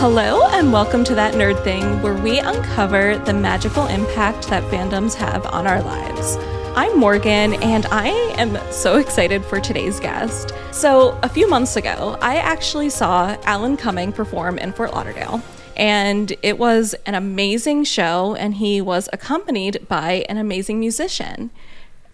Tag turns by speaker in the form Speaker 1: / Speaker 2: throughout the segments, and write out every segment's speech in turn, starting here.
Speaker 1: Hello and welcome to That Nerd Thing, where we uncover the magical impact that fandoms have on our lives. I'm Morgan, and I am so excited for today's guest. So, a few months ago, I actually saw Alan Cumming perform in Fort Lauderdale, and it was an amazing show, and he was accompanied by an amazing musician.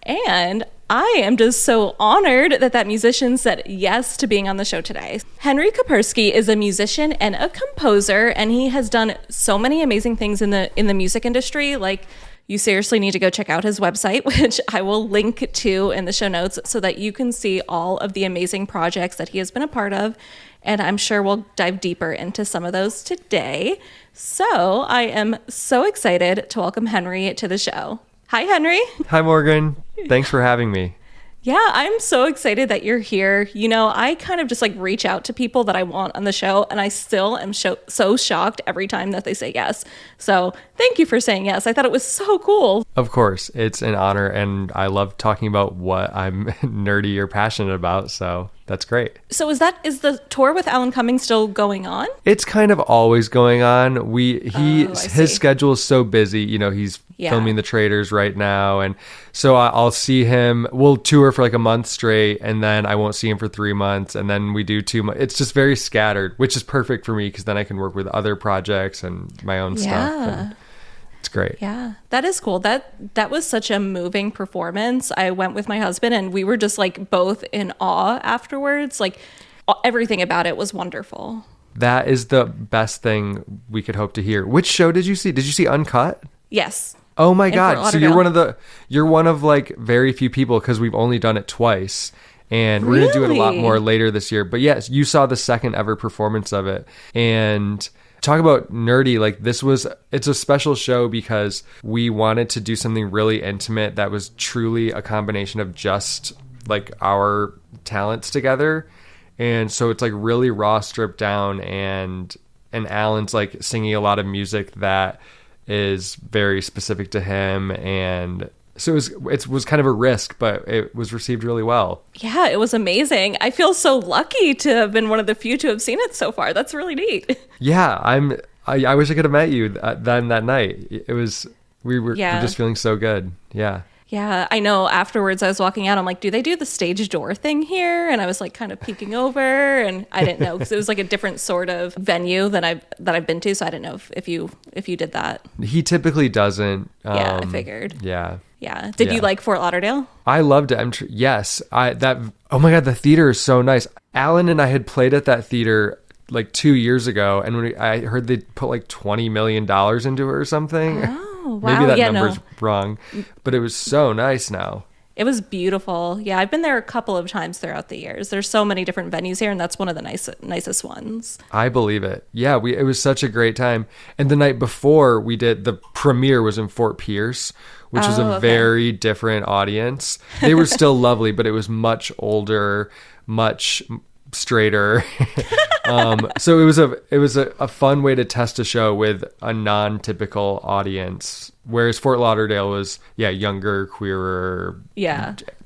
Speaker 1: And I am just so honored that that musician said yes to being on the show today. Henry Koperski is a musician and a composer, and he has done so many amazing things in the music industry. Like, you seriously need to go check out his website, which I will link to in the show notes so that you can see all of the amazing projects that he has been a part of. And I'm sure we'll dive deeper into some of those today. So I am so excited to welcome Henry to the show. Hi, Henry.
Speaker 2: Hi, Morgan. Thanks for having me.
Speaker 1: Yeah, I'm so excited that you're here. You know, I kind of just like reach out to people that I want on the show, and I still am so shocked every time that they say yes. So thank you for saying yes. I thought it was so cool.
Speaker 2: Of course, it's an honor, and I love talking about what I'm nerdy or passionate about, so that's great.
Speaker 1: So is the tour with Alan Cumming still going on?
Speaker 2: It's kind of always going on. His schedule is so busy. You know, he's filming The Traders right now, and so I'll see him. We'll tour for like a month straight, and then I won't see him for 3 months, and then we do 2 months. It's just very scattered, which is perfect for me because then I can work with other projects and my own stuff. And it's great.
Speaker 1: Yeah, that is cool. That was such a moving performance. I went with my husband, and we were just like both in awe afterwards. Like, everything about it was wonderful.
Speaker 2: That is the you're thing we could hope to hear. Which show did you see? Did you see Uncut?
Speaker 1: Yes.
Speaker 2: Oh my God. So you're one of like very few people, because we've only done it twice, and we're going to do it a lot more later this year. But yes, you saw the second ever performance of it. And talk about nerdy, like it's a special show because we wanted to do something really intimate that was truly a combination of just like our talents together. And so it's like really raw, stripped down, and Alan's like singing a lot of music that is very specific to him, and so it was kind of a risk, but it was received really well.
Speaker 1: Yeah, it was amazing. I feel so lucky to have been one of the few to have seen it so far. That's really neat.
Speaker 2: Yeah, I wish I could have met you then that night. We were just feeling so good. Yeah.
Speaker 1: Yeah, I know. Afterwards, I was walking out. I'm like, do they do the stage door thing here? And I was like kind of peeking over, and I didn't know because it was like a different sort of venue that I've been to. So I didn't know if you did that.
Speaker 2: He typically doesn't.
Speaker 1: Yeah, I figured.
Speaker 2: Yeah.
Speaker 1: Yeah. Did you like Fort Lauderdale?
Speaker 2: I loved it. Yes. Oh my God, the theater is so nice. Alan and I had played at that theater like 2 years ago, and I heard they put like $20 million into it or something.
Speaker 1: Oh, wow.
Speaker 2: Maybe that number's wrong, but it was so nice now.
Speaker 1: It was beautiful. Yeah, I've been there a couple of times throughout the years. There's so many different venues here, and that's one of the nicest ones.
Speaker 2: I believe it. Yeah, it was such a great time. And the night before we did, the premiere was in Fort Pierce, which was a very different audience. They were still lovely, but it was much older, much straighter. So it was a fun way to test a show with a non-typical audience, whereas Fort Lauderdale was younger, queerer,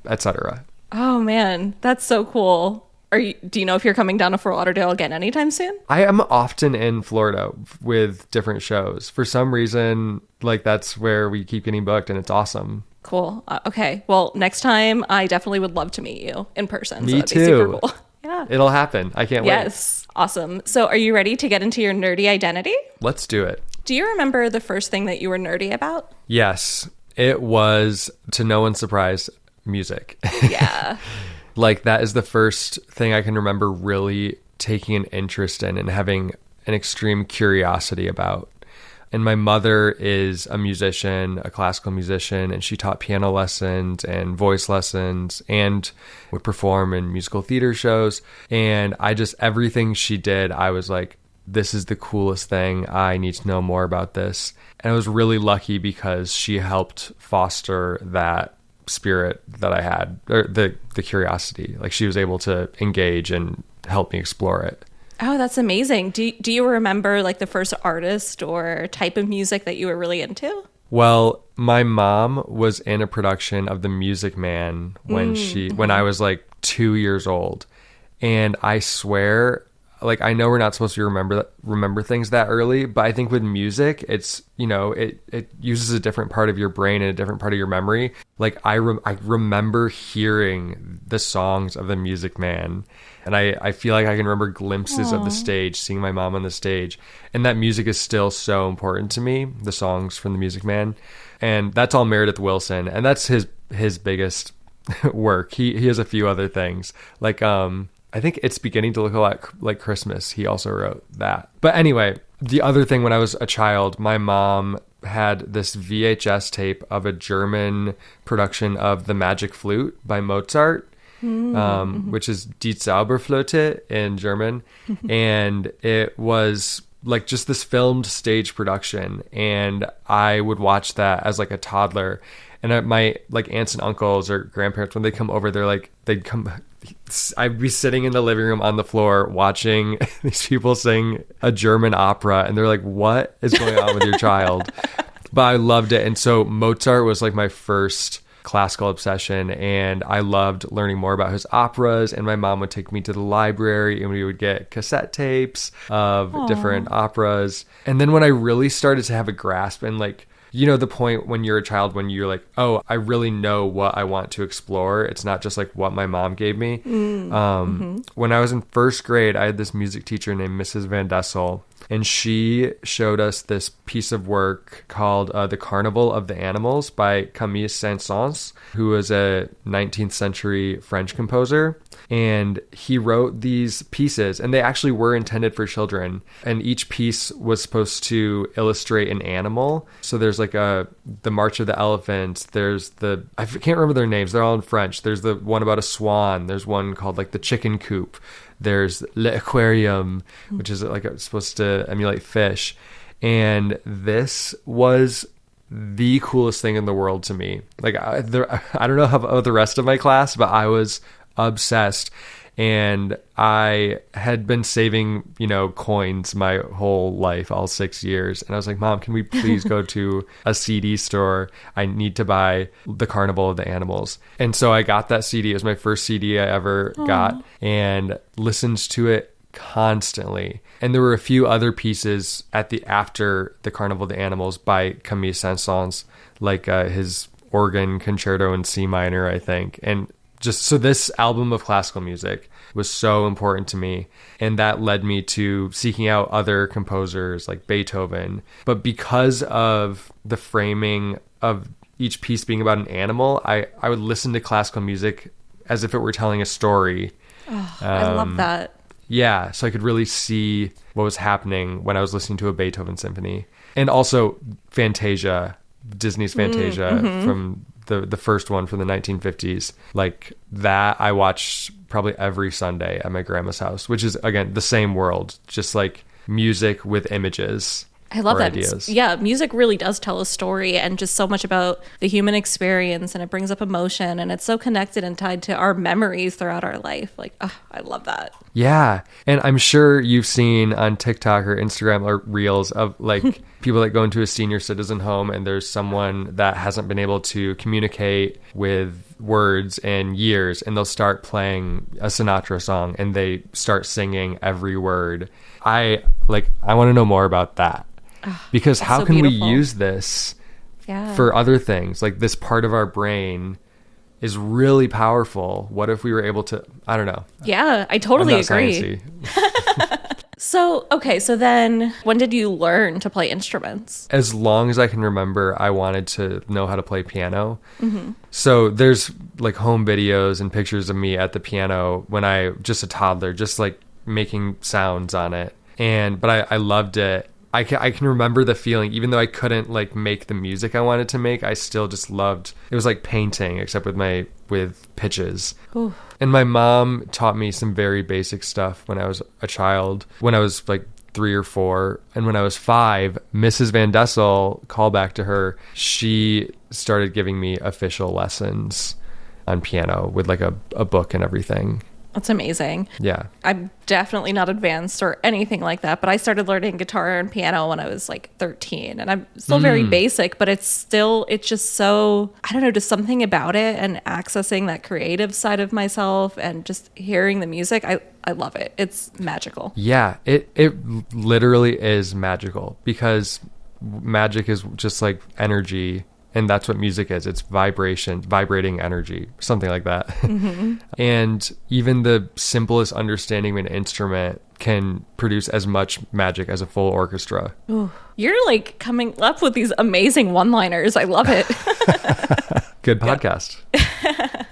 Speaker 2: etc.
Speaker 1: Oh man, that's so cool. Do you know if you're coming down to Fort Lauderdale again anytime soon?
Speaker 2: I am often in Florida with different shows. For some reason, like that's where we keep getting booked, and it's awesome.
Speaker 1: Cool. Okay. Well, next time I definitely would love to meet you in person.
Speaker 2: Me
Speaker 1: so that'd
Speaker 2: too.
Speaker 1: Be super cool. Yeah.
Speaker 2: It'll happen. I can't wait.
Speaker 1: Yes. Awesome. So are you ready to get into your nerdy identity?
Speaker 2: Let's do it.
Speaker 1: Do you remember the first thing that you were nerdy about?
Speaker 2: Yes. It was, to no one's surprise, music.
Speaker 1: Yeah.
Speaker 2: Like that is the first thing I can remember really taking an interest in and having an extreme curiosity about. And my mother is a musician, a classical musician, and she taught piano lessons and voice lessons and would perform in musical theater shows. And everything she did, I was like, this is the coolest thing. I need to know more about this. And I was really lucky because she helped foster that spirit that I had, or the curiosity. Like she was able to engage and help me explore it.
Speaker 1: Oh, that's amazing. Do you remember like the first artist or type of music that you were really into?
Speaker 2: Well, my mom was in a production of The Music Man when I was like 2 years old. And I swear like, I know we're not supposed to remember things that early, but I think with music, it's, you know, it uses a different part of your brain and a different part of your memory. Like, I remember hearing the songs of the Music Man, and I feel like I can remember glimpses of the stage, seeing my mom on the stage, and that music is still so important to me, the songs from the Music Man. And that's all Meredith Willson, and that's his biggest work. He has a few other things, like I think It's Beginning to Look a Lot Like Christmas. He also wrote that. But anyway, the other thing, when I was a child, my mom had this VHS tape of a German production of The Magic Flute by Mozart, which is Die Zauberflöte in German. And it was like just this filmed stage production. And I would watch that as like a toddler. And my like aunts and uncles or grandparents, when they come over, I'd be sitting in the living room on the floor watching these people sing a German opera, and they're like, what is going on with your child? But I loved it. And so Mozart was like my first classical obsession, and I loved learning more about his operas. And my mom would take me to the library, and we would get cassette tapes of different operas. And then when I really started to have a grasp, and like, you know, the point when you're a child, when you're like, oh, I really know what I want to explore. It's not just like what my mom gave me. When I was in first grade, I had this music teacher named Mrs. Van Dessel, and she showed us this piece of work called The Carnival of the Animals by Camille Saint-Saëns, who was a 19th century French composer. And he wrote these pieces, and they actually were intended for children. And each piece was supposed to illustrate an animal. So there's like the March of the Elephants. There's I can't remember their names. They're all in French. There's the one about a swan. There's one called like the chicken coop. There's L'Aquarium, which is like supposed to emulate fish. And this was the coolest thing in the world to me. Like, I don't know how the rest of my class, but I was obsessed. And I had been saving, you know, coins my whole life, all 6 years. And I was like, Mom, can we please go to a CD store? I need to buy The Carnival of the Animals. And so I got that CD. It was my first CD I ever got, and listened to it constantly. And there were a few other pieces after The Carnival of the Animals by Camille Saint-Saëns, like his organ concerto in C minor, I think. And just so this album of classical music was so important to me, and that led me to seeking out other composers like Beethoven. But because of the framing of each piece being about an animal, I would listen to classical music as if it were telling a story.
Speaker 1: I love that.
Speaker 2: Yeah, so I could really see what was happening when I was listening to a Beethoven symphony. And also Fantasia, Disney's Fantasia from the first one from the 1950s. Like that I watched probably every Sunday at my grandma's house, which is, again, the same world, just like music with images.
Speaker 1: I love that.
Speaker 2: Ideas.
Speaker 1: Yeah, music really does tell a story, and just so much about the human experience, and it brings up emotion, and it's so connected and tied to our memories throughout our life. Like, I love that.
Speaker 2: Yeah. And I'm sure you've seen on TikTok or Instagram or Reels of like people that go into a senior citizen home, and there's someone that hasn't been able to communicate with words in years, and they'll start playing a Sinatra song and they start singing every word. I want to know more about that. Because how
Speaker 1: so
Speaker 2: can
Speaker 1: beautiful.
Speaker 2: we use this for other things? Like, this part of our brain is really powerful. What if we were able to, I don't know.
Speaker 1: Yeah, I totally agree. So then when did you learn to play instruments?
Speaker 2: As long as I can remember, I wanted to know how to play piano. So there's like home videos and pictures of me at the piano when I just a toddler, just like making sounds on it. But I loved it. I can remember the feeling, even though I couldn't like make the music I wanted to make. I still just loved. It was like painting, except with pitches. Ooh. And my mom taught me some very basic stuff when I was a child. When I was like 3 or 4, and when I was 5, Mrs. Van Dessel, call back to her, she started giving me official lessons on piano with like a book and everything.
Speaker 1: That's amazing.
Speaker 2: Yeah.
Speaker 1: I'm definitely not advanced or anything like that, but I started learning guitar and piano when I was like 13, and I'm still very basic, but it's just so, I don't know, just something about it and accessing that creative side of myself and just hearing the music. I love it. It's magical.
Speaker 2: Yeah, it literally is magical, because magic is just like energy. And that's what music is. It's vibration, vibrating energy, something like that. Mm-hmm. And even the simplest understanding of an instrument can produce as much magic as a full orchestra.
Speaker 1: Ooh, you're like coming up with these amazing one-liners. I love it.
Speaker 2: Good podcast.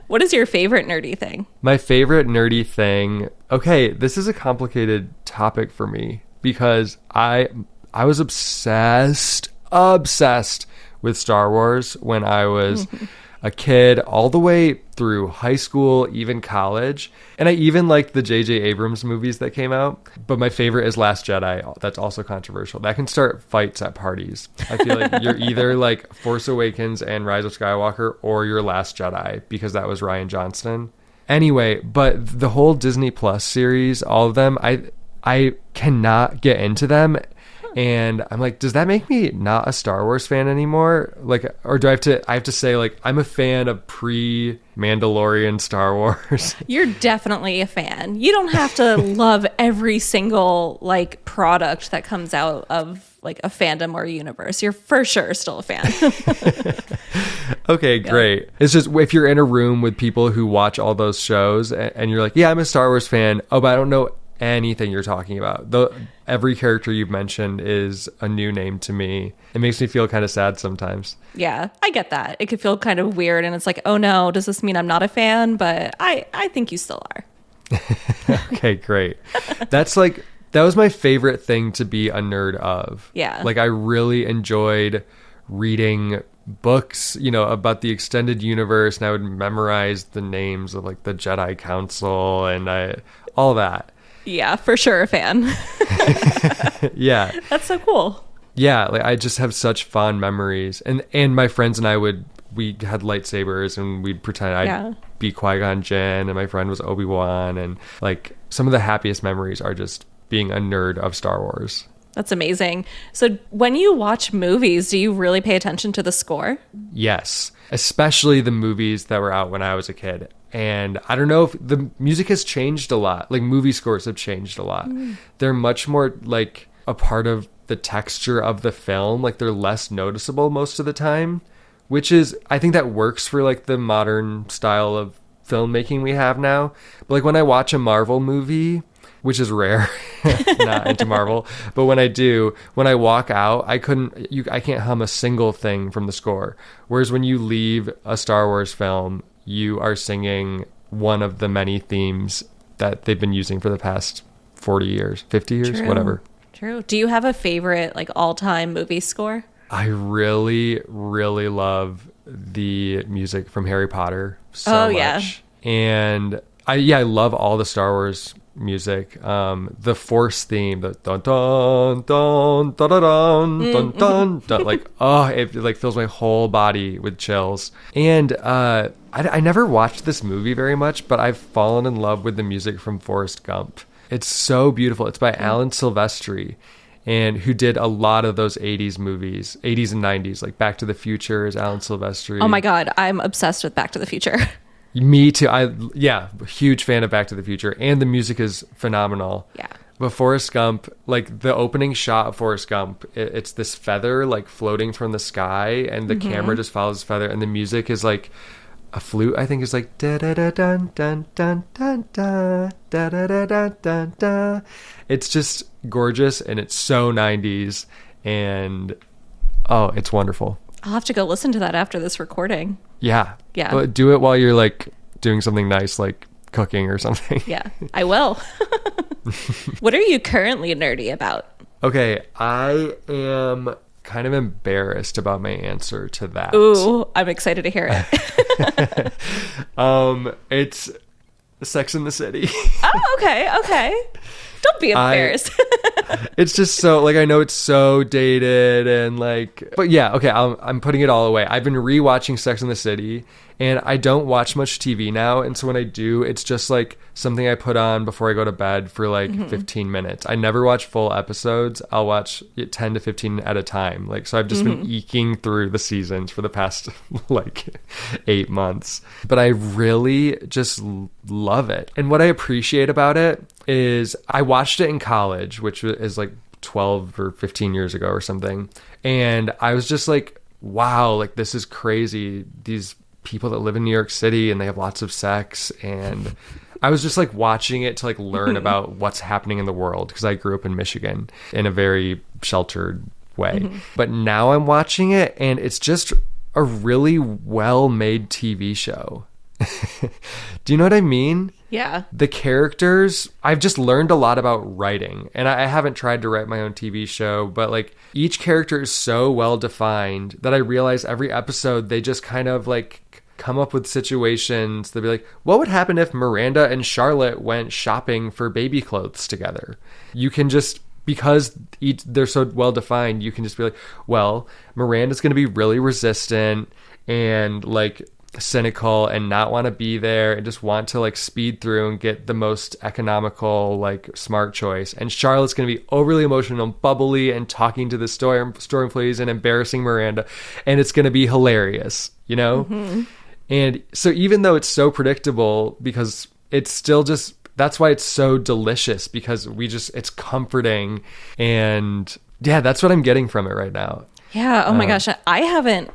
Speaker 1: What is your favorite nerdy thing?
Speaker 2: My favorite nerdy thing. Okay, this is a complicated topic for me, because I was obsessed with Star Wars when I was a kid, all the way through high school, even college. And I even liked the J.J. Abrams movies that came out. But my favorite is Last Jedi. That's also controversial. That can start fights at parties. I feel like you're either like Force Awakens and Rise of Skywalker, or you're Last Jedi, because that was Rian Johnson. Anyway, but the whole Disney Plus series, all of them, I cannot get into them. And I'm like, does that make me not a Star Wars fan anymore? Like, or do I have to say, like, I'm a fan of pre-Mandalorian Star Wars?
Speaker 1: You're definitely a fan. You don't have to love every single like product that comes out of like a fandom or a universe. You're for sure still a fan.
Speaker 2: Okay, great. Yeah. It's just, if you're in a room with people who watch all those shows and you're like, yeah, I'm a Star Wars fan. Oh, but I don't know anything you're talking about. Every character you've mentioned is a new name to me. It makes me feel kind of sad sometimes. Yeah,
Speaker 1: I get that. It could feel kind of weird, and it's like, oh no, does this mean I'm not a fan? But I think you still are.
Speaker 2: Okay, great. That was my favorite thing to be a nerd of.
Speaker 1: Yeah.
Speaker 2: Like, I really enjoyed reading books, about the extended universe, and I would memorize the names of like the Jedi Council and all that.
Speaker 1: Yeah, for sure a fan.
Speaker 2: Yeah.
Speaker 1: That's so cool.
Speaker 2: Yeah, like I just have such fond memories. And my friends and I we had lightsabers, and we'd pretend I'd be Qui-Gon Jinn and my friend was Obi-Wan, and like some of the happiest memories are just being a nerd of Star Wars.
Speaker 1: That's amazing. So when you watch movies, do you really pay attention to the score?
Speaker 2: Yes, especially the movies that were out when I was a kid. And I don't know if the music has changed a lot. Like, movie scores have changed a lot. They're much more like a part of the texture of the film. Like, they're less noticeable most of the time, which is, I think that works for like the modern style of filmmaking we have now. But like when I watch a Marvel movie, which is rare, not into Marvel, but when I walk out, I can't hum a single thing from the score. Whereas when you leave a Star Wars film, you are singing one of the many themes that they've been using for the past 40 years, 50 years,
Speaker 1: True.
Speaker 2: Whatever.
Speaker 1: True. Do you have a favorite like all-time movie score?
Speaker 2: I really, really love the music from Harry Potter so much.
Speaker 1: Yeah.
Speaker 2: And I love all the Star Wars music. The Force theme, the dun dun dun dun dun dun dun dun, like, oh, it like fills my whole body with chills. And I never watched this movie very much, but I've fallen in love with the music from Forrest Gump. It's so beautiful. It's by Alan Silvestri, and who did a lot of those 80s movies, 80s and 90s, like Back to the Future is Alan Silvestri.
Speaker 1: Oh my God, I'm obsessed with Back to the Future.
Speaker 2: Me too. Huge fan of Back to the Future, and the music is phenomenal.
Speaker 1: Yeah.
Speaker 2: But Forrest Gump, like the opening shot of Forrest Gump, it's this feather like floating from the sky, and the camera just follows the feather, and the music is like a flute. I think is like da da da dun dun dun dun da da da da dun dun da. It's just gorgeous, and it's so 90s, and oh, it's wonderful.
Speaker 1: I'll have to go listen to that after this recording.
Speaker 2: Yeah.
Speaker 1: Yeah.
Speaker 2: But do it while you're like doing something nice, like cooking or something.
Speaker 1: Yeah, I will. What are you currently nerdy about?
Speaker 2: Okay, I am kind of embarrassed about my answer to that.
Speaker 1: Ooh, I'm excited to hear it.
Speaker 2: It's Sex and the City.
Speaker 1: Oh, okay. Don't be embarrassed.
Speaker 2: It's just so, like, I know it's so dated and like, but yeah, okay, I'm putting it all away. I've been rewatching Sex and the City, And I don't watch much TV now. And so when I do, it's just like something I put on before I go to bed for like 15 minutes. I never watch full episodes. I'll watch 10 to 15 at a time. Like, so I've just been eking through the seasons for the past like 8 months. But I really just love it. And what I appreciate about it is I watched it in college, which is like 12 or 15 years ago or something. And I was just like, wow, like this is crazy. These people that live in New York City and they have lots of sex. And I was just like watching it to like learn about what's happening in the world, because I grew up in Michigan in a very sheltered way. But now I'm watching it and it's just a really well-made TV show. Do you know what I mean?
Speaker 1: Yeah.
Speaker 2: The characters, I've just learned a lot about writing, and I haven't tried to write my own TV show, but like each character is so well defined that I realize every episode they just kind of like come up with situations. They'll be like, what would happen if Miranda and Charlotte went shopping for baby clothes together? You can just, because they're so well defined, you can just be like, well, Miranda's going to be really resistant and like cynical and not want to be there and just want to like speed through and get the most economical, like smart choice. And Charlotte's going to be overly emotional and bubbly and talking to the store employees and embarrassing Miranda. And it's going to be hilarious, you know? And so even though it's so predictable, because it's still just, that's why it's so delicious, because it's comforting. And yeah, that's what I'm getting from it right now.
Speaker 1: Yeah. Oh my gosh. I haven't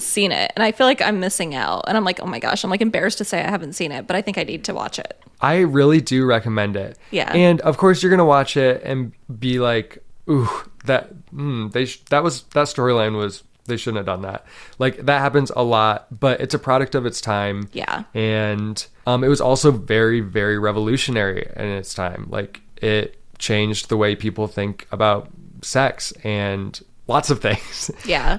Speaker 1: seen it, and I feel like I'm missing out. And I'm like, oh my gosh, I'm like embarrassed to say I haven't seen it, but I think I need to watch it.
Speaker 2: I really do recommend it.
Speaker 1: Yeah.
Speaker 2: And of course you're going to watch it and be like, ooh, that storyline was, they shouldn't have done that. Like that happens a lot, but it's a product of its time.
Speaker 1: Yeah.
Speaker 2: And it was also very, very revolutionary in its time. Like it changed the way people think about sex and lots of things.
Speaker 1: Yeah.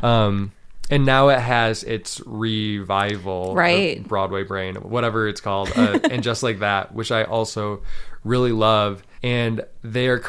Speaker 2: And now it has its revival,
Speaker 1: right?
Speaker 2: Broadway brain, whatever it's called, and Just Like That, which I also really love. And they're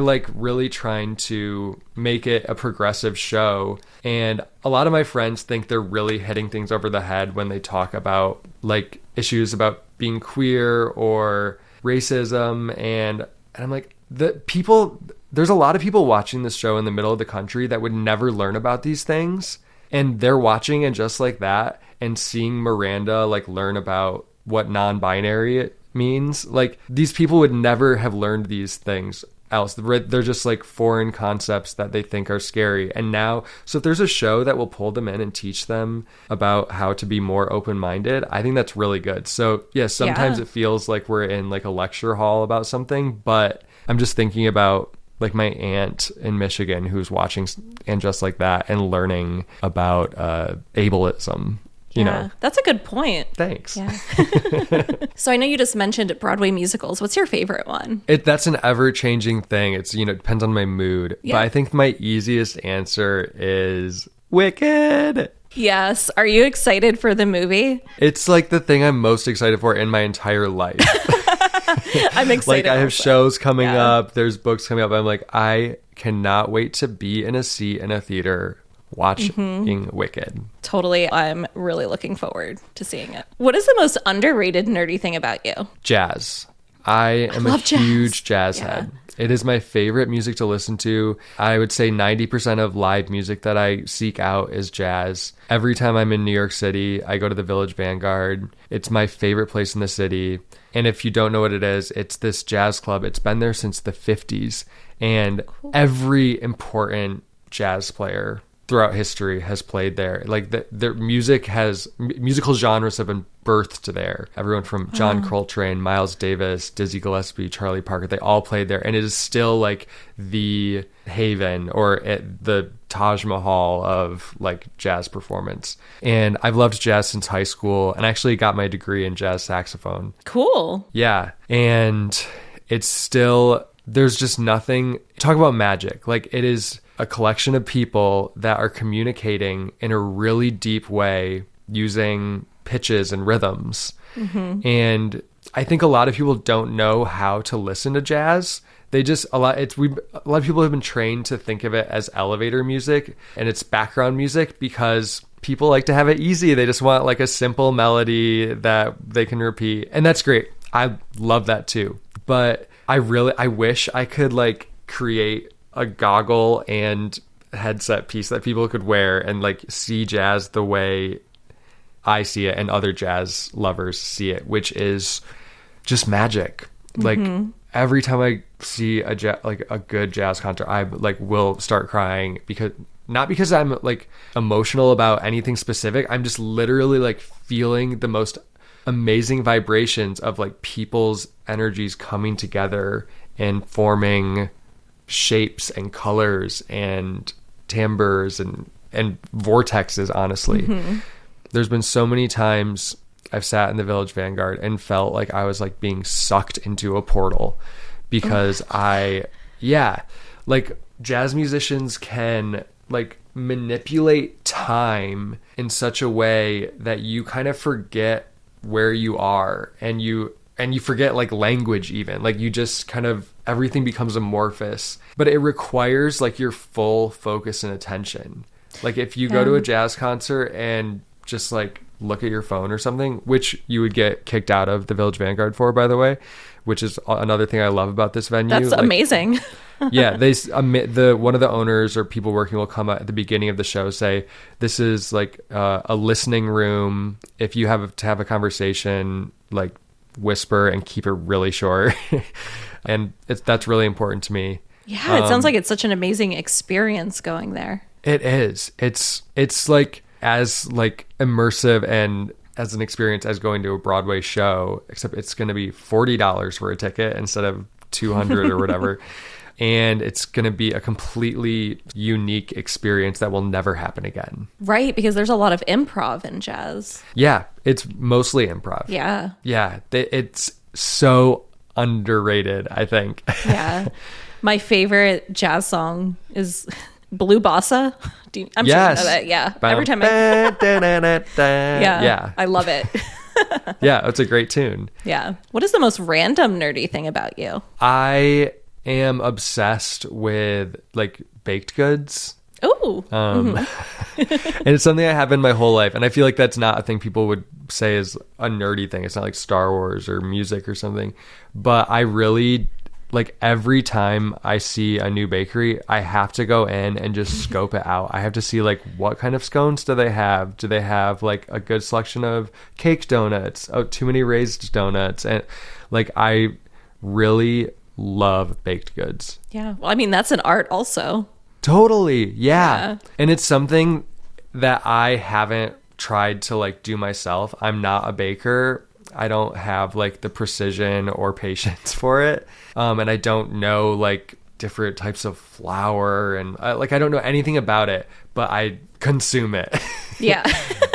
Speaker 2: like really trying to make it a progressive show. And a lot of my friends think they're really hitting things over the head when they talk about like issues about being queer or racism. And I'm like, there's a lot of people watching this show in the middle of the country that would never learn about these things. And they're watching it Just Like That and seeing Miranda like learn about what non-binary means. Like these people would never have learned these things else. They're just like foreign concepts that they think are scary. And now, so if there's a show that will pull them in and teach them about how to be more open-minded, I think that's really good. So yeah, sometimes it feels like we're in like a lecture hall about something, but I'm just thinking about like my aunt in Michigan who's watching And Just Like That and learning about ableism. You know,
Speaker 1: that's a good point.
Speaker 2: Thanks.
Speaker 1: Yeah. So I know you just mentioned Broadway musicals. What's your favorite one?
Speaker 2: That's an ever-changing thing. It's, it depends on my mood. Yeah. But I think my easiest answer is Wicked.
Speaker 1: Yes. Are you excited for the movie?
Speaker 2: It's like the thing I'm most excited for in my entire life.
Speaker 1: I'm excited.
Speaker 2: Like I have shows coming up. There's books coming up. I'm like, I cannot wait to be in a seat in a theater watching Wicked.
Speaker 1: Totally. I'm really looking forward to seeing it. What is the most underrated nerdy thing about you?
Speaker 2: Jazz. I am a huge jazz head. It is my favorite music to listen to. I would say 90% of live music that I seek out is jazz. Every time I'm in New York City, I go to the Village Vanguard. It's my favorite place in the city. And if you don't know what it is, it's this jazz club. It's been there since the 50s. And every important jazz player throughout history has played there. Like their musical genres have been birthed there. Everyone from John Coltrane, Miles Davis, Dizzy Gillespie, Charlie Parker, they all played there. And it is still like the haven or the Taj Mahal of like jazz performance. And I've loved jazz since high school and actually got my degree in jazz saxophone.
Speaker 1: Cool.
Speaker 2: Yeah. And it's still, there's just nothing, talk about magic. Like it is a collection of people that are communicating in a really deep way using pitches and rhythms. And I think a lot of people don't know how to listen to jazz. They just, a lot of people have been trained to think of it as elevator music and it's background music because people like to have it easy. They just want like a simple melody that they can repeat. And that's great. I love that too. But I wish I could like create a goggle and headset piece that people could wear and like see jazz the way I see it and other jazz lovers see it, which is just magic. Like every time I see a good jazz concert, I like will start crying, because not because I'm like emotional about anything specific. I'm just literally like feeling the most amazing vibrations of like people's energies coming together and forming shapes and colors and timbres and vortexes, honestly. There's been so many times I've sat in the Village Vanguard and felt like I was like being sucked into a portal, because like jazz musicians can like manipulate time in such a way that you kind of forget where you are, and you forget like language even. Like you just kind of, everything becomes amorphous, but it requires like your full focus and attention. Like if you go to a jazz concert and just like look at your phone or something, which you would get kicked out of the Village Vanguard for, by the way, which is another thing I love about this venue.
Speaker 1: That's like, amazing.
Speaker 2: Yeah, one of the owners or people working will come at the beginning of the show, say, this is like a listening room. If you have to have a conversation, like whisper and keep it really short. And that's really important to me.
Speaker 1: Yeah, it sounds like it's such an amazing experience going there.
Speaker 2: It is. It's like as like immersive and as an experience as going to a Broadway show, except it's going to be $40 for a ticket instead of $200 or whatever. And it's going to be a completely unique experience that will never happen again.
Speaker 1: Right, because there's a lot of improv in jazz.
Speaker 2: Yeah, it's mostly improv.
Speaker 1: Yeah.
Speaker 2: Yeah, it's so underrated, I think.
Speaker 1: Yeah. My favorite jazz song is Blue Bossa. I'm sure you know that. Yeah. Every time yeah, I love it.
Speaker 2: Yeah, it's a great tune.
Speaker 1: Yeah. What is the most random nerdy thing about you?
Speaker 2: I am obsessed with like baked goods.
Speaker 1: Oh.
Speaker 2: And it's something I have been my whole life. And I feel like that's not a thing people would say is a nerdy thing. It's not like Star Wars or music or something. But I really, like every time I see a new bakery, I have to go in and just scope it out. I have to see like what kind of scones do they have? Do they have like a good selection of cake donuts? Oh, too many raised donuts. And like I really love baked goods.
Speaker 1: Yeah. Well, I mean, that's an art also.
Speaker 2: Totally. Yeah. And it's something that I haven't tried to like do myself. I'm not a baker. I don't have like the precision or patience for it. And I don't know like different types of flour and I don't know anything about it, but I consume it.
Speaker 1: Yeah.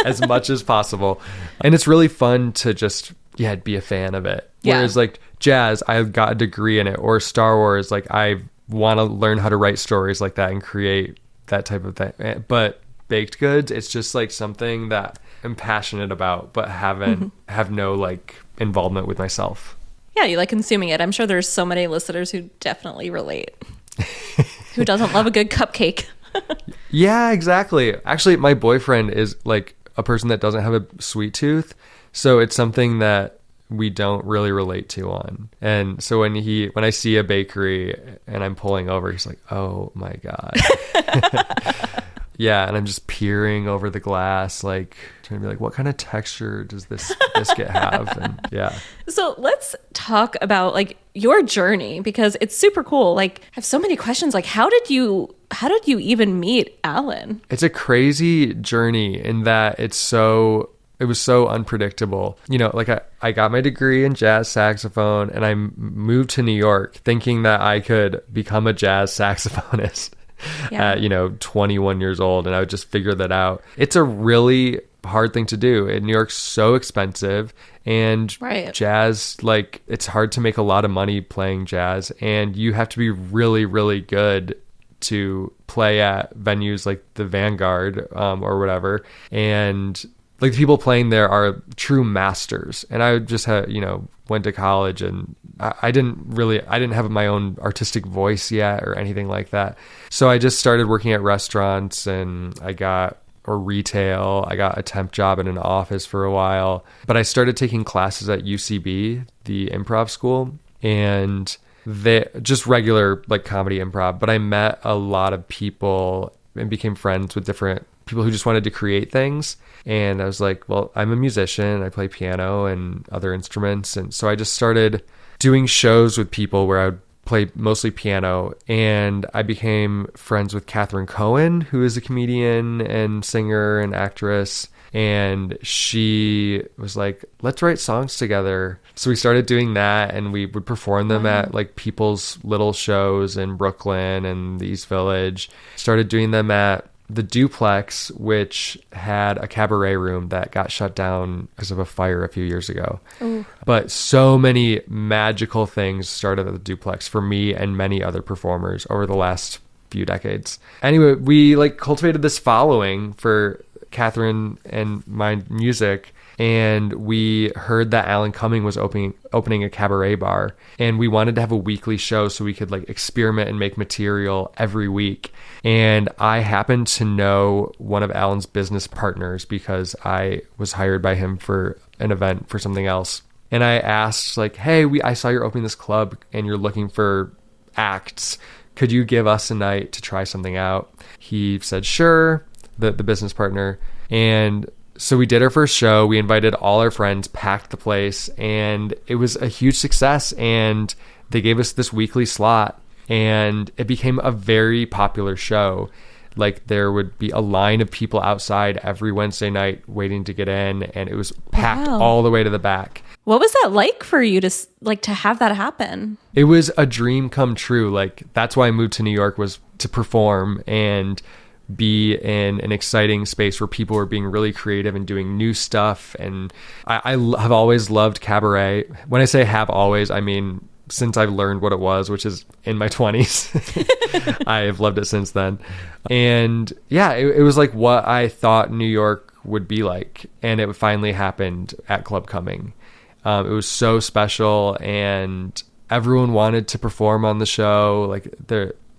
Speaker 2: as much as possible. And it's really fun to just, be a fan of it.
Speaker 1: Yeah.
Speaker 2: Whereas like jazz, I've got a degree in it, or Star Wars, like I want to learn how to write stories like that and create that type of thing. But baked goods, it's just like something that I'm passionate about, but have no like involvement with myself.
Speaker 1: Yeah, you like consuming it. I'm sure there's so many listeners who definitely relate. Who doesn't love a good cupcake?
Speaker 2: Yeah, exactly. Actually, my boyfriend is like a person that doesn't have a sweet tooth, so it's something that we don't really relate to on. And so when I see a bakery and I'm pulling over, he's like, "Oh my God." Yeah, and I'm just peering over the glass, like trying to be like, what kind of texture does this biscuit have? And yeah. So
Speaker 1: let's talk about like your journey, because it's super cool. Like I have so many questions. Like how did you even meet Alan?
Speaker 2: It's a crazy journey in that it was so unpredictable. You know, like I got my degree in jazz saxophone and I moved to New York thinking that I could become a jazz saxophonist. At 21 years old, and I would just figure that out. It's a really hard thing to do, and New York's so expensive, and jazz, like it's hard to make a lot of money playing jazz, and you have to be really, really good to play at venues like the Vanguard or whatever. And like the people playing there are true masters. And I just went to college, and I didn't have my own artistic voice yet or anything like that. So I just started working at restaurants, and I got or retail. I got a temp job in an office for a while, but I started taking classes at UCB, the improv school, and they just regular like comedy improv. But I met a lot of people and became friends with different people who just wanted to create things. And I was like, well, I'm a musician. I play piano and other instruments. And so I just started doing shows with people where I would play mostly piano. And I became friends with Catherine Cohen, who is a comedian and singer and actress. And she was like, let's write songs together. So we started doing that, and we would perform them at like people's little shows in Brooklyn and the East Village. Started doing them at the Duplex, which had a cabaret room that got shut down because of a fire a few years ago. Ooh. But so many magical things started at the Duplex for me and many other performers over the last few decades. Anyway, we like cultivated this following for Catherine and my music, and we heard that Alan Cumming was opening a cabaret bar, and we wanted to have a weekly show so we could like experiment and make material every week. And I happened to know one of Alan's business partners because I was hired by him for an event for something else. And I asked like, hey, I saw you're opening this club and you're looking for acts. Could you give us a night to try something out? He said, sure, the business partner. And so we did our first show. We invited all our friends, packed the place, and it was a huge success. And they gave us this weekly slot, and it became a very popular show. Like there would be a line of people outside every Wednesday night waiting to get in, and it was packed all the way to the back.
Speaker 1: What was that like for you to have that happen?
Speaker 2: It was a dream come true. Like that's why I moved to New York, was to perform and be in an exciting space where people were being really creative and doing new stuff. And I have always loved cabaret. When I say have always, I mean since I've learned what it was, which is in my 20s. I have loved it since then. And yeah, it was like what I thought New York would be like. And it finally happened at Club Cumming. It was so special, and everyone wanted to perform on the show. Like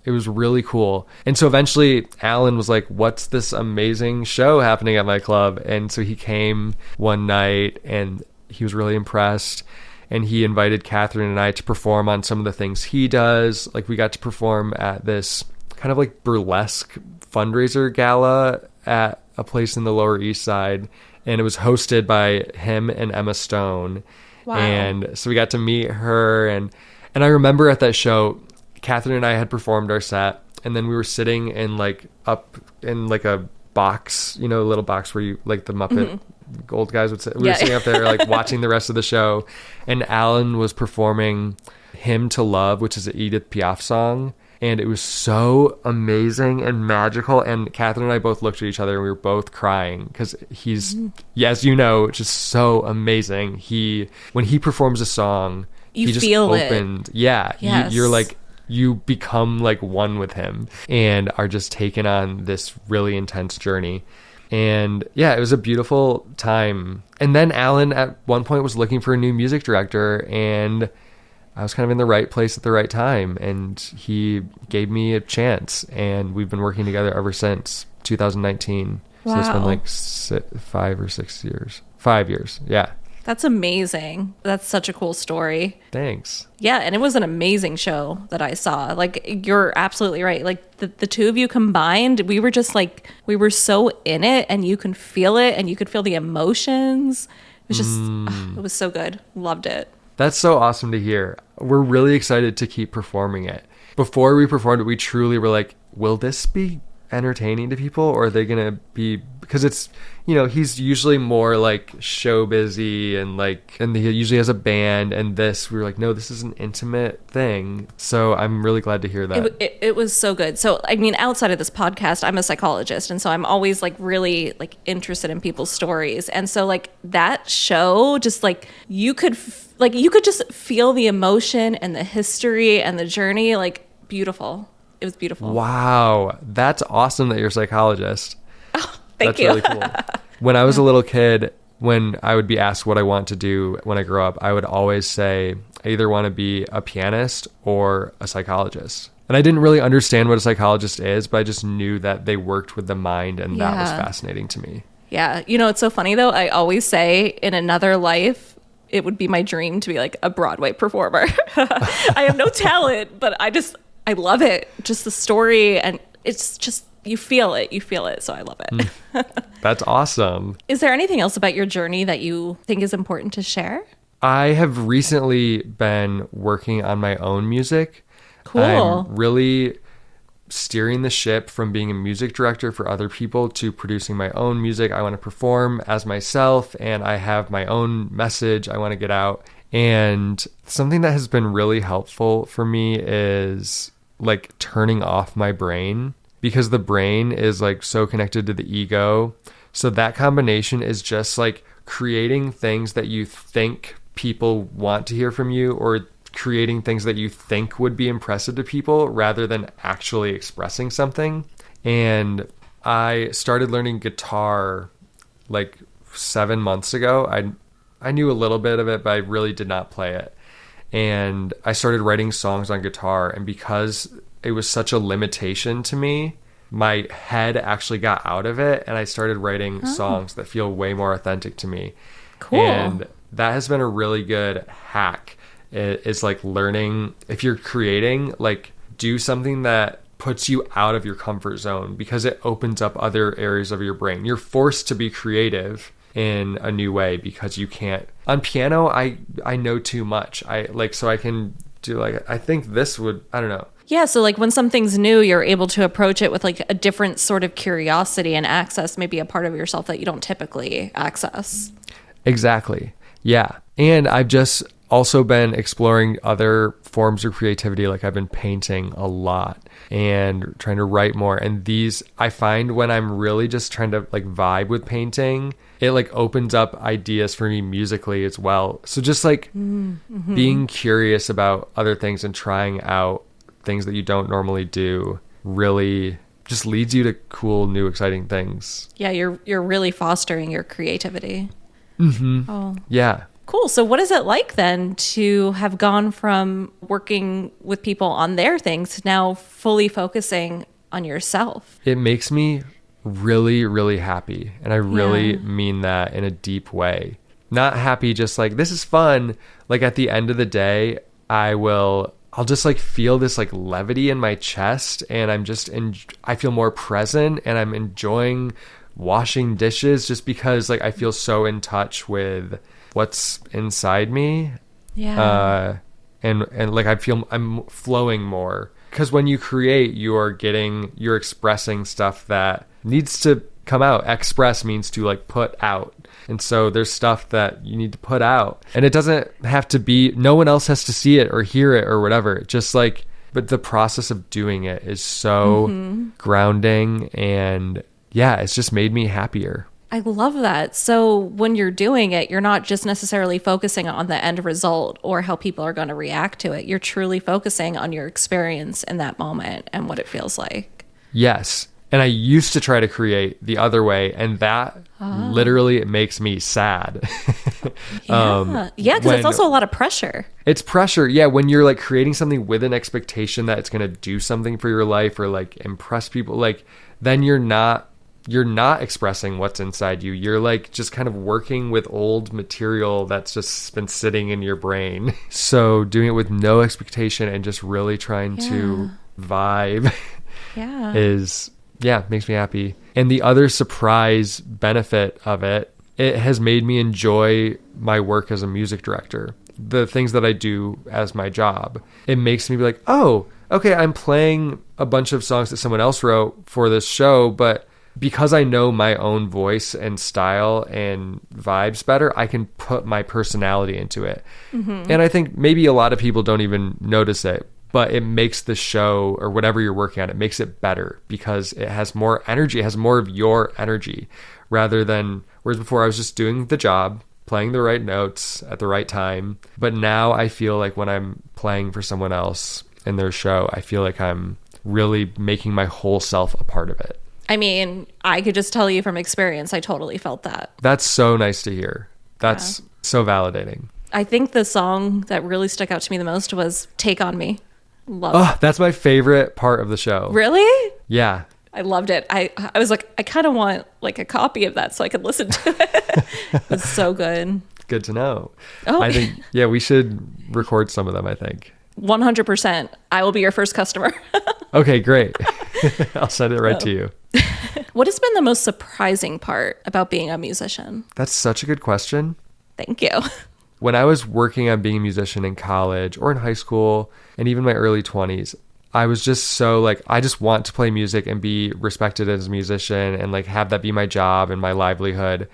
Speaker 2: it was really cool. And so eventually Alan was like, what's this amazing show happening at my club? And so he came one night and he was really impressed. And he invited Catherine and I to perform on some of the things he does. Like we got to perform at this kind of like burlesque fundraiser gala at a place in the Lower East Side. And it was hosted by him and Emma Stone. Wow. And so we got to meet her. And I remember at that show, Catherine and I had performed our set, and then we were sitting in like up in like a box, a little box where you like the Muppet old guys would sit. We were sitting up there like watching the rest of the show, and Alan was performing Hymn to Love, which is an Edith Piaf song. And it was so amazing and magical. And Catherine and I both looked at each other and we were both crying because he's, as you know, just so amazing. When he performs a song,
Speaker 1: he just
Speaker 2: feel
Speaker 1: opened.
Speaker 2: Yeah.
Speaker 1: Yes.
Speaker 2: You're like, you become like one with him and are just taken on this really intense journey. And yeah, it was a beautiful time. And then Alan at one point was looking for a new music director, and I was kind of in the right place at the right time, and he gave me a chance, and we've been working together ever since 2019. Wow. So it's been like 5 or 6 years. 5 years. Yeah.
Speaker 1: That's amazing. That's such a cool story.
Speaker 2: Thanks.
Speaker 1: Yeah, and it was an amazing show that I saw. Like, you're absolutely right. Like, the two of you combined, we were just like, we were so in it, and you can feel it, and you could feel the emotions. It was just, it was so good. Loved it.
Speaker 2: That's so awesome to hear. We're really excited to keep performing it. Before we performed it, we truly were like, will this be entertaining to people, or are they going to be, because it's, he's usually more like show busy and he usually has a band, and we were like, no, this is an intimate thing. So I'm really glad to hear that.
Speaker 1: It was so good. So, I mean, outside of this podcast, I'm a psychologist. And so I'm always like really like interested in people's stories. And so like that show, just like you could just feel the emotion and the history and the journey, like beautiful. It was beautiful.
Speaker 2: Wow. That's awesome that you're a psychologist.
Speaker 1: Oh, thank you.
Speaker 2: That's really cool. When I was a little kid, when I would be asked what I want to do when I grow up, I would always say I either want to be a pianist or a psychologist. And I didn't really understand what a psychologist is, but I just knew that they worked with the mind, and that was fascinating to me.
Speaker 1: Yeah. You know, it's so funny though. I always say in another life, it would be my dream to be like a Broadway performer. I have no talent, but I love it. Just the story, and it's just, you feel it. So I love it.
Speaker 2: That's awesome.
Speaker 1: Is there anything else about your journey that you think is important to share?
Speaker 2: I have recently been working on my own music.
Speaker 1: Cool.
Speaker 2: I'm really steering the ship from being a music director for other people to producing my own music. I want to perform as myself, and I have my own message I want to get out. And something that has been really helpful for me is like turning off my brain, because the brain is like so connected to the ego. So that combination is just like creating things that you think people want to hear from you, or creating things that you think would be impressive to people rather than actually expressing something. And I started learning guitar like 7 months ago. I knew a little bit of it, but I really did not play it. And I started writing songs on guitar, and because it was such a limitation to me, my head actually got out of it, and I started writing songs that feel way more authentic to me.
Speaker 1: Cool.
Speaker 2: And that has been a really good hack. It's like learning, if you're creating, like do something that puts you out of your comfort zone, because it opens up other areas of your brain. You're forced to be creative in a new way because you can't. On piano, I know too much. So I can do like, I think this would, I don't know.
Speaker 1: Yeah, so like when something's new, you're able to approach it with like a different sort of curiosity and access maybe a part of yourself that you don't typically access.
Speaker 2: Exactly. Yeah. And I've just also been exploring other forms of creativity. Like I've been painting a lot and trying to write more. And these, I find when I'm really just trying to like vibe with painting, it like opens up ideas for me musically as well. So just like being curious about other things and trying out things that you don't normally do really just leads you to cool, new, exciting things.
Speaker 1: Yeah, you're really fostering your creativity. Oh.
Speaker 2: Yeah.
Speaker 1: Cool. So what is it like then to have gone from working with people on their things to now fully focusing on yourself?
Speaker 2: It makes me really, really happy. And I really mean that in a deep way. Not happy just like, this is fun. Like at the end of the day, I'll just like feel this like levity in my chest, and I feel more present, and I'm enjoying washing dishes just because like I feel so in touch with what's inside me. And like I'm flowing more, because when you create, you're expressing stuff that needs to come out. Express means to like put out. And so there's stuff that you need to put out, and it doesn't have to be, no one else has to see it or hear it or whatever. Just like, but the process of doing it is so grounding, and yeah, it's just made me happier.
Speaker 1: I love that. So when you're doing it, you're not just necessarily focusing on the end result or how people are going to react to it. You're truly focusing on your experience in that moment and what it feels like.
Speaker 2: Yes. And I used to try to create the other way, and that literally it makes me sad.
Speaker 1: Because it's also a lot of pressure.
Speaker 2: It's pressure. Yeah, when you're like creating something with an expectation that it's going to do something for your life or like impress people, like then you're not expressing what's inside you. You're like just kind of working with old material that's just been sitting in your brain. So doing it with no expectation and just really trying to vibe makes me happy. And the other surprise benefit of it has made me enjoy my work as a music director. The things that I do as my job, it makes me be like, oh, okay, I'm playing a bunch of songs that someone else wrote for this show, but because I know my own voice and style and vibes better, I can put my personality into it. And I think maybe a lot of people don't even notice it, but it makes the show or whatever you're working on, it makes it better because it has more energy. It has more of your energy whereas before I was just doing the job, playing the right notes at the right time. But now I feel like when I'm playing for someone else in their show, I feel like I'm really making my whole self a part of it.
Speaker 1: I mean, I could just tell you from experience, I totally felt that.
Speaker 2: That's so nice to hear. That's so validating.
Speaker 1: I think the song that really stuck out to me the most was Take On Me. Love it.
Speaker 2: That's my favorite part of the show.
Speaker 1: Really?
Speaker 2: Yeah.
Speaker 1: I loved it. I was like, I kind of want like a copy of that so I could listen to it. It was so good.
Speaker 2: Good to know.
Speaker 1: Oh,
Speaker 2: I think, yeah, we should record some of them, I think.
Speaker 1: 100%. I will be your first customer.
Speaker 2: Okay, great. I'll send it right to you.
Speaker 1: What has been the most surprising part about being a musician?
Speaker 2: That's such a good question.
Speaker 1: Thank you.
Speaker 2: When I was working on being a musician in college or in high school and even my early 20s, I was just so like, I just want to play music and be respected as a musician and like have that be my job and my livelihood.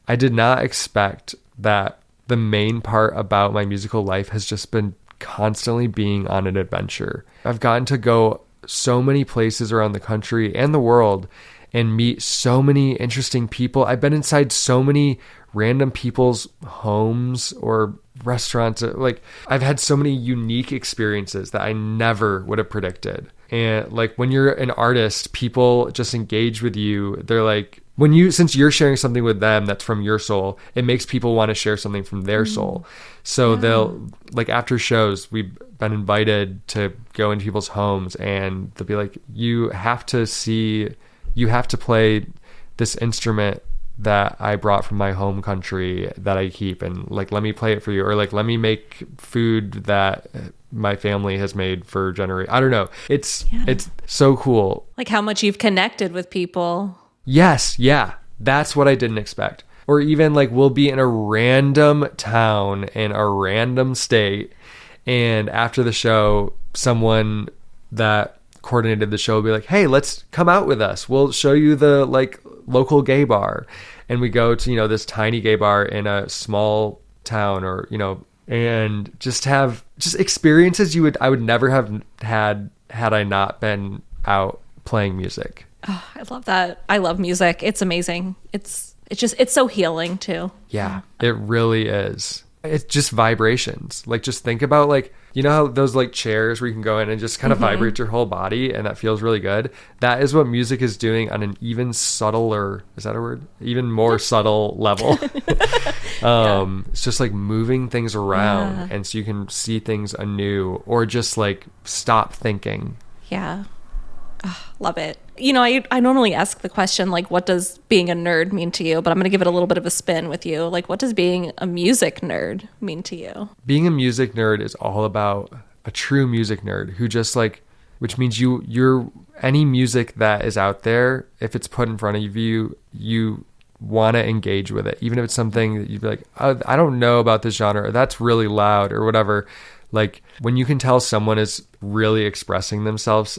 Speaker 2: I did not expect that the main part about my musical life has just been constantly being on an adventure. I've gotten to go so many places around the country and the world and meet so many interesting people. I've been inside so many random people's homes or restaurants. Like, I've had so many unique experiences that I never would have predicted. And like, when you're an artist, people just engage with you. They're like, since you're sharing something with them that's from your soul, it makes people want to share something from their soul. So they'll, like, after shows, we've been invited to go into people's homes and they'll be like, you have to play this instrument that I brought from my home country that I keep, and like, let me play it for you, or like, let me make food that my family has made for generations. I don't know. It's so cool.
Speaker 1: Like how much you've connected with people.
Speaker 2: Yes. Yeah. That's what I didn't expect. Or even like, we'll be in a random town in a random state, and after the show, someone that coordinated the show will be like, hey, let's come out with us. We'll show you the like local gay bar. And we go to, this tiny gay bar in a small town, or, and just have experiences I would never have had I not been out playing music.
Speaker 1: Oh, I love that. I love music. It's amazing. It's so healing too.
Speaker 2: Yeah, it really is. It's just vibrations. Like, just think about like, how those like chairs where you can go in and just kind of vibrate your whole body, and that feels really good. That is what music is doing on an even subtler, is that a word? Even more subtle level. It's just like moving things around, and so you can see things anew, or just like stop thinking.
Speaker 1: Yeah. Oh, love it. I normally ask the question, like, what does being a nerd mean to you? But I'm going to give it a little bit of a spin with you. Like, what does being a music nerd mean to you? Being
Speaker 2: a music nerd is all about a true music nerd who just like, which means you're any music that is out there, if it's put in front of you, you want to engage with it. Even if it's something that you'd be like, oh, I don't know about this genre, or that's really loud, or whatever. Like, when you can tell someone is really expressing themselves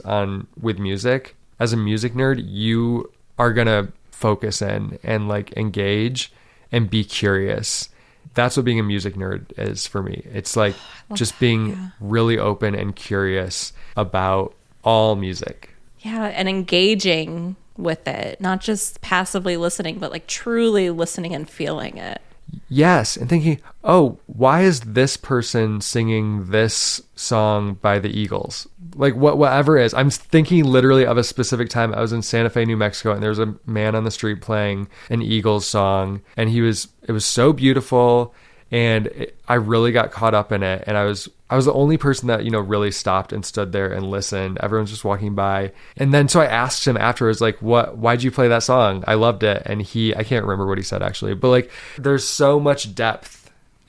Speaker 2: with music, as a music nerd, you are going to focus in and like engage and be curious. That's what being a music nerd is for me. It's like just being really open and curious about all music.
Speaker 1: Yeah, and engaging with it, not just passively listening, but like truly listening and feeling it.
Speaker 2: Yes, and thinking, oh, why is this person singing this song by the Eagles? Like, whatever it is. I'm thinking literally of a specific time. I was in Santa Fe, New Mexico, and there was a man on the street playing an Eagles song, and it was so beautiful, and I really got caught up in it, and I was the only person that, really stopped and stood there and listened. Everyone's just walking by. And then, so I asked him afterwards, like, why'd you play that song? I loved it. And I can't remember what he said actually, but like, there's so much depth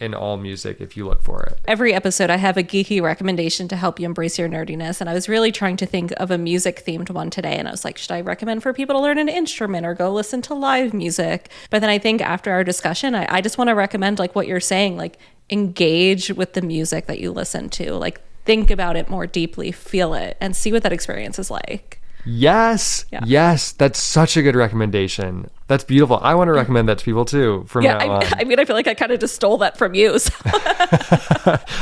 Speaker 2: in all music if you look for it.
Speaker 1: Every episode, I have a geeky recommendation to help you embrace your nerdiness. And I was really trying to think of a music themed one today. And I was like, should I recommend for people to learn an instrument or go listen to live music? But then I think after our discussion, I just want to recommend like what you're saying, like, engage with the music that you listen to, like, think about it more deeply, feel it, and see what that experience is like.
Speaker 2: Yes. Yeah. Yes. That's such a good recommendation. That's beautiful. I want to recommend that to people too from now on.
Speaker 1: I mean, I feel like I kind of just stole that from you. So.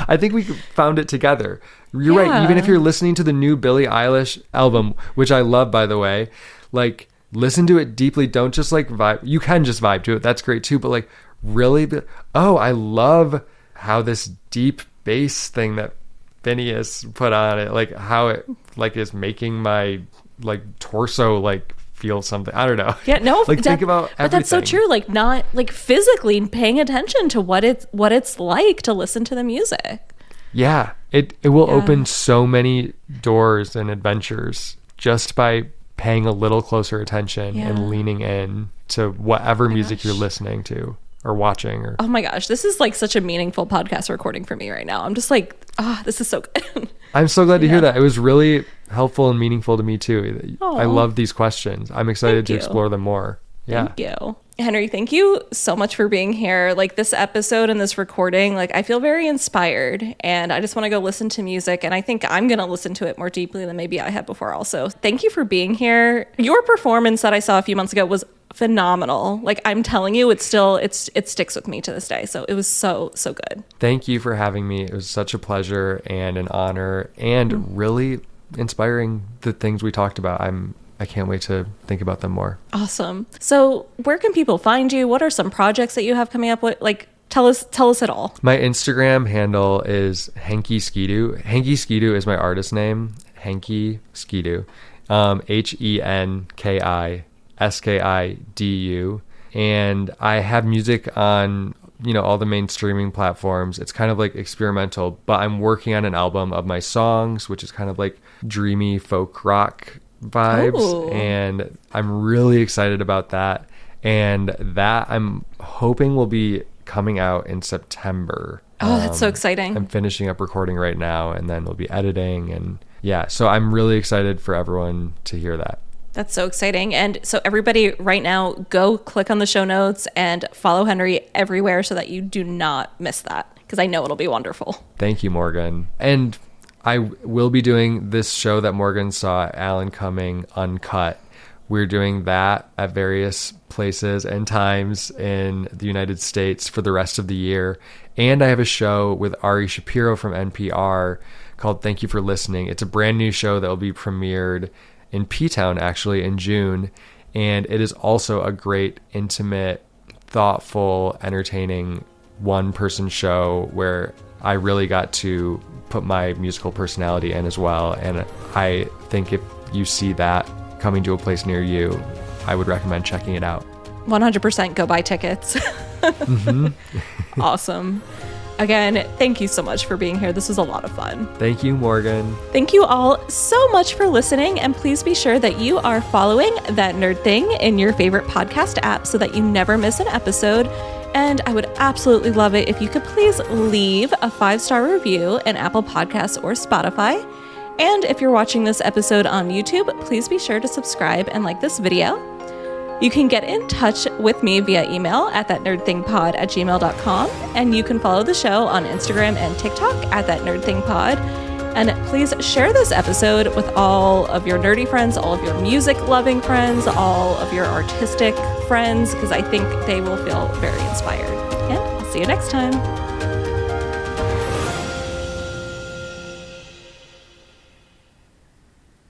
Speaker 2: I think we found it together. You're right. Even if you're listening to the new Billie Eilish album, which I love, by the way, like, listen to it deeply. Don't just like vibe. You can just vibe to it. That's great too. But like, really, I love how this deep bass thing that Phineas put on it, like how it like is making my like torso like feel something. I don't know.
Speaker 1: Yeah, no.
Speaker 2: Like, think about everything.
Speaker 1: But that's so true. Like, not like physically paying attention to what it's like to listen to the music.
Speaker 2: Yeah, it will open so many doors and adventures just by paying a little closer attention and leaning in to whatever music you're listening to or watching. Or
Speaker 1: oh my gosh, this is like such a meaningful podcast recording for me right now. I'm just like, this is so good.
Speaker 2: I'm so glad to hear that. It was really helpful and meaningful to me too. I love these questions. I'm excited to explore them more. Yeah.
Speaker 1: Thank you. Henry, thank you so much for being here. Like this episode and this recording, like I feel very inspired and I just want to go listen to music. And I think I'm going to listen to it more deeply than maybe I had before also. Thank you for being here. Your performance that I saw a few months ago was phenomenal. Like I'm telling you, it sticks with me to this day. So it was so good.
Speaker 2: Thank you for having me. It was such a pleasure and an honor and really inspiring the things we talked about. I can't wait to think about them more.
Speaker 1: Awesome. So where can people find you? What are some projects that you have coming up? Like, tell us it all.
Speaker 2: My Instagram handle is Henky Skidoo. Henky Skidoo is my artist name. Henky Skidoo. HENKISKIDU. And I have music on, all the main streaming platforms. It's kind of like experimental, but I'm working on an album of my songs, which is kind of like dreamy folk rock vibes, and I'm really excited about that, and that I'm hoping will be coming out in September.
Speaker 1: That's so exciting.
Speaker 2: I'm finishing up recording right now, and then we'll be editing, and so I'm really excited for everyone to hear that.
Speaker 1: That's so exciting. And so everybody right now, go click on the show notes and follow Henry everywhere so that you do not miss that, because I know it'll be wonderful.
Speaker 2: Thank you, Morgan. And I will be doing this show that Morgan saw, Alan Cumming, Uncut. We're doing that at various places and times in the United States for the rest of the year. And I have a show with Ari Shapiro from NPR called Thank You for Listening. It's a brand new show that will be premiered in P-Town, actually, in June. And it is also a great, intimate, thoughtful, entertaining one-person show where I really got to put my musical personality in as well. And I think if you see that coming to a place near you, I would recommend checking it out.
Speaker 1: 100% go buy tickets. Awesome. Again, thank you so much for being here. This was a lot of fun.
Speaker 2: Thank you, Morgan.
Speaker 1: Thank you all so much for listening. And please be sure that you are following That Nerd Thing in your favorite podcast app so that you never miss an episode. And I would absolutely love it if you could please leave a 5-star review in Apple Podcasts or Spotify. And if you're watching this episode on YouTube, please be sure to subscribe and like this video. You can get in touch with me via email at thatnerdthingpod@gmail.com. And you can follow the show on Instagram and TikTok at thatnerdthingpod. And please share this episode with all of your nerdy friends, all of your music-loving friends, all of your artistic friends, because I think they will feel very inspired. And I'll see you next time.